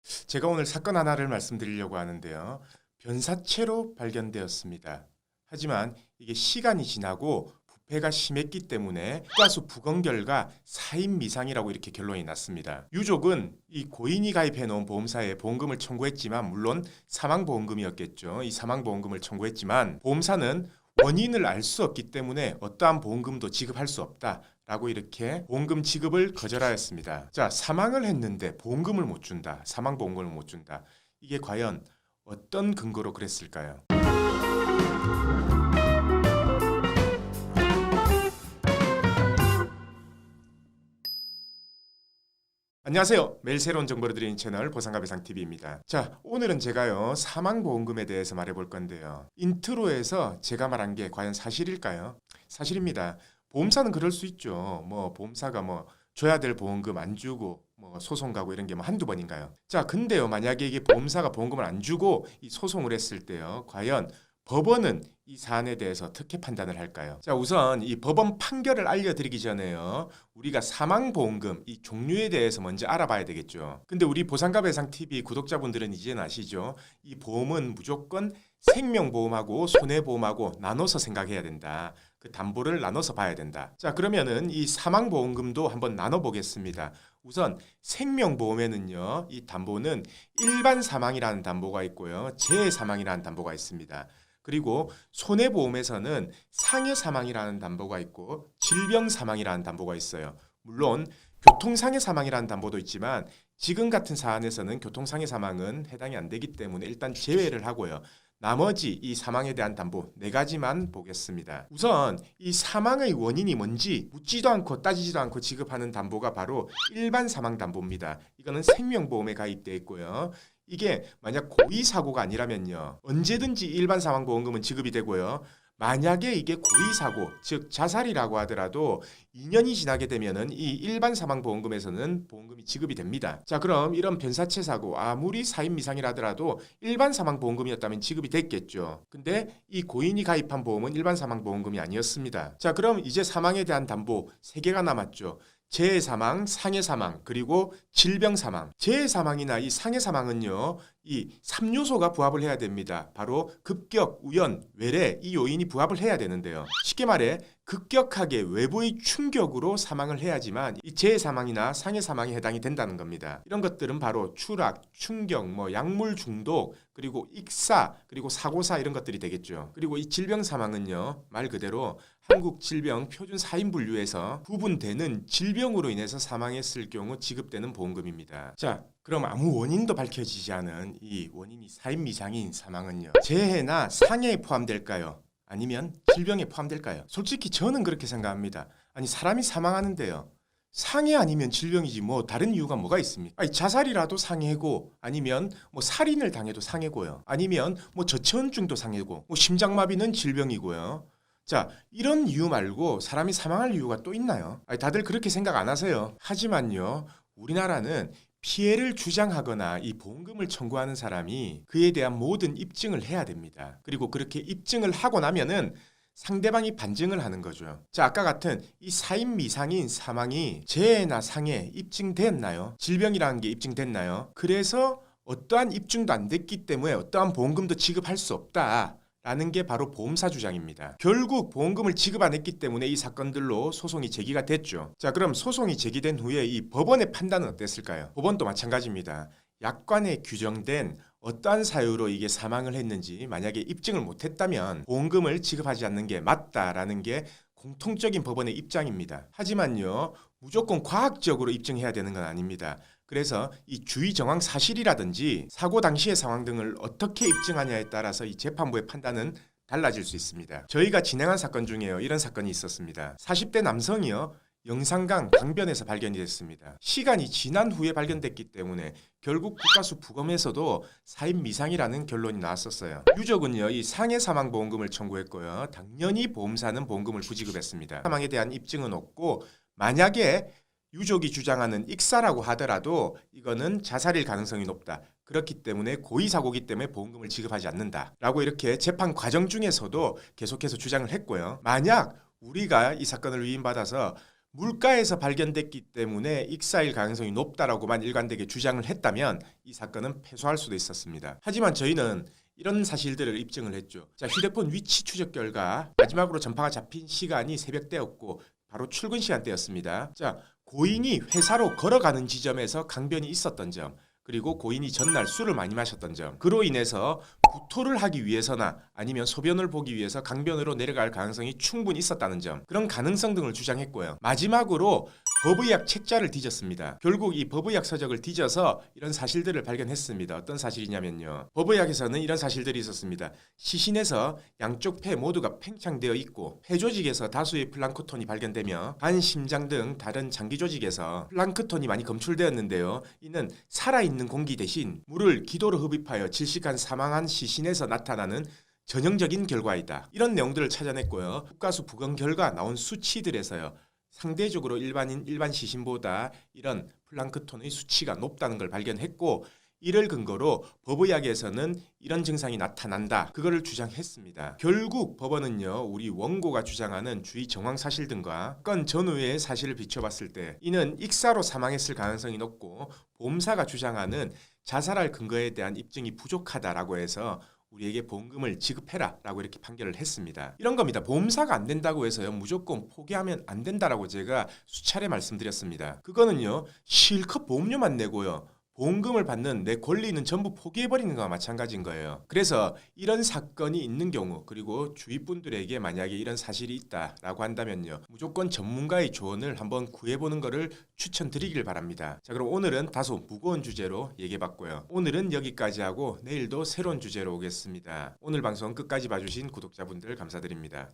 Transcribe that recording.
제가 오늘 사건 하나를 말씀드리려고 하는데요. 변사체로 발견되었습니다. 하지만 이게 시간이 지나고 부패가 심했기 때문에 국가수 부검 결과 사인 미상이라고 이렇게 결론이 났습니다. 유족은 이 고인이 가입해 놓은 보험사에 보험금을 청구했지만, 물론 사망보험금이었겠죠. 이 사망보험금을 청구했지만 보험사는 원인을 알 수 없기 때문에 어떠한 보험금도 지급할 수 없다 라고 이렇게 보험금 지급을 거절하였습니다. 자, 사망을 했는데 보험금을 못 준다. 사망보험금을 못 준다. 이게 과연 어떤 근거로 그랬을까요? 안녕하세요. 매일 새로운 정보를 드리는 채널 보상가배상TV입니다. 자, 오늘은 제가요 사망보험금에 대해서 말해볼 건데요. 인트로에서 제가 말한 게 과연 사실일까요? 사실입니다. 보험사는 그럴 수 있죠. 보험사가 줘야 될 보험금 안 주고 소송 가고 이런 게 한두 번인가요? 자, 근데요, 만약에 이게 보험사가 보험금을 안 주고 이 소송을 했을 때요, 과연 법원은 이 사안에 대해서 어떻게 판단을 할까요? 자, 우선 이 법원 판결을 알려드리기 전에요, 우리가 사망보험금 이 종류에 대해서 먼저 알아봐야 되겠죠. 근데 우리 보상가배상TV 구독자분들은 이제는 아시죠? 이 보험은 무조건 생명보험하고 손해보험하고 나눠서 생각해야 된다. 그 담보를 나눠서 봐야 된다. 자, 그러면은 이 사망보험금도 한번 나눠보겠습니다. 우선 생명보험에는요, 이 담보는 일반 사망이라는 담보가 있고요, 재해 사망이라는 담보가 있습니다. 그리고 손해보험에서는 상해 사망이라는 담보가 있고 질병 사망이라는 담보가 있어요. 물론 교통상해 사망이라는 담보도 있지만 지금 같은 사안에서는 교통상해 사망은 해당이 안 되기 때문에 일단 제외를 하고요. 나머지 이 사망에 대한 담보 4가지만 보겠습니다. 우선 이 사망의 원인이 뭔지 묻지도 않고 따지지도 않고 지급하는 담보가 바로 일반 사망 담보입니다. 이거는 생명보험에 가입되어 있고요. 이게 만약 고의사고가 아니라면요, 언제든지 일반 사망보험금은 지급이 되고요. 만약에 이게 고의사고, 즉 자살이라고 하더라도 2년이 지나게 되면은 이 일반 사망보험금에서는 보험금이 지급이 됩니다. 자, 그럼 이런 변사체 사고 아무리 사인 미상이라 하더라도 일반 사망보험금이었다면 지급이 됐겠죠. 근데 이 고인이 가입한 보험은 일반 사망보험금이 아니었습니다. 자, 그럼 이제 사망에 대한 담보 3개가 남았죠. 재해 사망, 상해 사망, 그리고 질병 사망. 재해 사망이나 이 상해 사망은요, 이 3요소가 부합을 해야 됩니다. 바로 급격, 우연, 외래 이 요인이 부합을 해야 되는데요. 쉽게 말해 급격하게 외부의 충격으로 사망을 해야지만 이 재해 사망이나 상해 사망에 해당이 된다는 겁니다. 이런 것들은 바로 추락, 충격, 약물 중독, 그리고 익사, 그리고 사고사 이런 것들이 되겠죠. 그리고 이 질병 사망은요, 말 그대로 한국 질병 표준 4인 분류에서 구분되는 질병으로 인해서 사망했을 경우 지급되는 보험금입니다. 자, 그럼 아무 원인도 밝혀지지 않은 이 원인이 사인 미상인 사망은요, 재해나 상해에 포함될까요? 아니면 질병에 포함될까요? 솔직히 저는 그렇게 생각합니다. 아니, 사람이 사망하는데요, 상해 아니면 질병이지 다른 이유가 뭐가 있습니까? 아니, 자살이라도 상해고, 아니면 살인을 당해도 상해고요, 아니면 저체온증도 상해고, 심장마비는 질병이고요. 자, 이런 이유 말고 사람이 사망할 이유가 또 있나요? 아니, 다들 그렇게 생각 안 하세요. 하지만요, 우리나라는 피해를 주장하거나 이 보험금을 청구하는 사람이 그에 대한 모든 입증을 해야 됩니다. 그리고 그렇게 입증을 하고 나면은 상대방이 반증을 하는 거죠. 자, 아까 같은 이 사인 미상인 사망이 재해나 상해 입증됐나요? 질병이라는 게 입증됐나요? 그래서 어떠한 입증도 안 됐기 때문에 어떠한 보험금도 지급할 수 없다 라는 게 바로 보험사 주장입니다. 결국 보험금을 지급 안 했기 때문에 이 사건들로 소송이 제기가 됐죠. 자, 그럼 소송이 제기된 후에 이 법원의 판단은 어땠을까요? 법원도 마찬가지입니다. 약관에 규정된 어떠한 사유로 이게 사망을 했는지 만약에 입증을 못했다면 보험금을 지급하지 않는 게 맞다라는 게 공통적인 법원의 입장입니다. 하지만요, 무조건 과학적으로 입증해야 되는 건 아닙니다. 그래서 이 주의 정황 사실이라든지 사고 당시의 상황 등을 어떻게 입증하냐에 따라서 이 재판부의 판단은 달라질 수 있습니다. 저희가 진행한 사건 중에요, 이런 사건이 있었습니다. 40대 남성이요, 영산강 강변에서 발견이 됐습니다. 시간이 지난 후에 발견됐기 때문에 결국 국가수 부검에서도 사인 미상이라는 결론이 나왔었어요. 유족은요, 이 상해 사망 보험금을 청구했고요, 당연히 보험사는 보험금을 부지급했습니다. 사망에 대한 입증은 없고, 만약에 유족이 주장하는 익사라고 하더라도 이거는 자살일 가능성이 높다. 그렇기 때문에 고의사고기 때문에 보험금을 지급하지 않는다 라고 이렇게 재판 과정 중에서도 계속해서 주장을 했고요. 만약 우리가 이 사건을 위임받아서 물가에서 발견됐기 때문에 익사일 가능성이 높다라고만 일관되게 주장을 했다면 이 사건은 패소할 수도 있었습니다. 하지만 저희는 이런 사실들을 입증을 했죠. 자, 휴대폰 위치 추적 결과 마지막으로 전파가 잡힌 시간이 새벽때였고 바로 출근 시간대였습니다. 자, 고인이 회사로 걸어가는 지점에서 강변이 있었던 점, 그리고 고인이 전날 술을 많이 마셨던 점, 그로 인해서 구토를 하기 위해서나 아니면 소변을 보기 위해서 강변으로 내려갈 가능성이 충분히 있었다는 점, 그런 가능성 등을 주장했고요. 마지막으로 법의학 책자를 뒤졌습니다. 결국 이 법의학 서적을 뒤져서 이런 사실들을 발견했습니다. 어떤 사실이냐면요. 법의학에서는 이런 사실들이 있었습니다. 시신에서 양쪽 폐 모두가 팽창되어 있고 폐 조직에서 다수의 플랑크톤이 발견되며 간, 심장 등 다른 장기 조직에서 플랑크톤이 많이 검출되었는데요. 이는 살아있는 공기 대신 물을 기도로 흡입하여 질식한 사망한 시신에서 나타나는 전형적인 결과이다. 이런 내용들을 찾아냈고요. 국가수 부검 결과 나온 수치들에서요. 상대적으로 일반 시신보다 이런 플랑크톤의 수치가 높다는 걸 발견했고 이를 근거로 법의학에서는 이런 증상이 나타난다. 그거를 주장했습니다. 결국 법원은요. 우리 원고가 주장하는 주의 정황 사실 등과 건 전후의 사실을 비춰봤을 때 이는 익사로 사망했을 가능성이 높고 보험사가 주장하는 자살할 근거에 대한 입증이 부족하다라고 해서 우리에게 보험금을 지급해라 라고 이렇게 판결을 했습니다. 이런 겁니다. 보험사가 안 된다고 해서요. 무조건 포기하면 안 된다라고 제가 수차례 말씀드렸습니다. 그거는요. 실컷 보험료만 내고요. 보험금을 받는 내 권리는 전부 포기해버리는 거와 마찬가지인 거예요. 그래서 이런 사건이 있는 경우 그리고 주위 분들에게 만약에 이런 사실이 있다라고 한다면요. 무조건 전문가의 조언을 한번 구해보는 것을 추천드리길 바랍니다. 자, 그럼 오늘은 다소 무거운 주제로 얘기해봤고요. 오늘은 여기까지 하고 내일도 새로운 주제로 오겠습니다. 오늘 방송 끝까지 봐주신 구독자분들 감사드립니다.